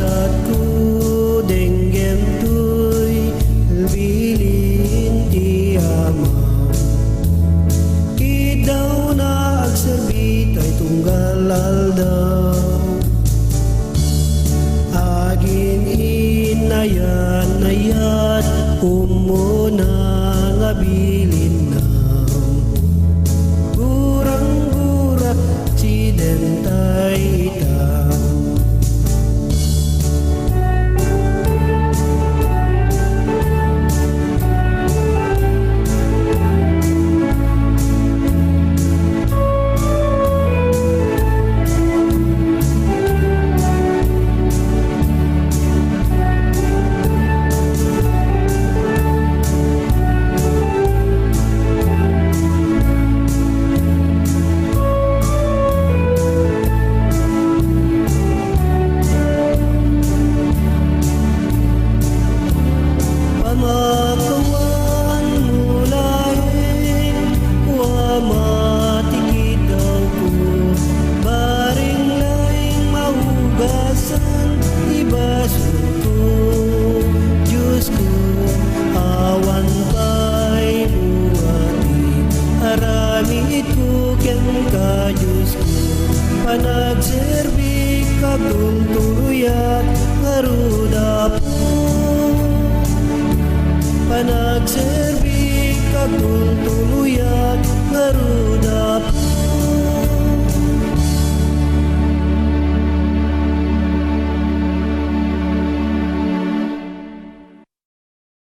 Sat ko denggem tuy bilin ti amam Kidaw na agserbi tay tunggal aldaw Agin inayan umuna nga bilin na Gurang-gura si dentay itaw Pamakawan mulaing wamatikitaw ko Baring laing mahugasan ibasun ko Diyos ko awan pa'y luwati Aramid ko ken ka Diyos ko Panagserbi kagtultuluyat ngaruda po Panagserbi kagtultuluyat ngaruda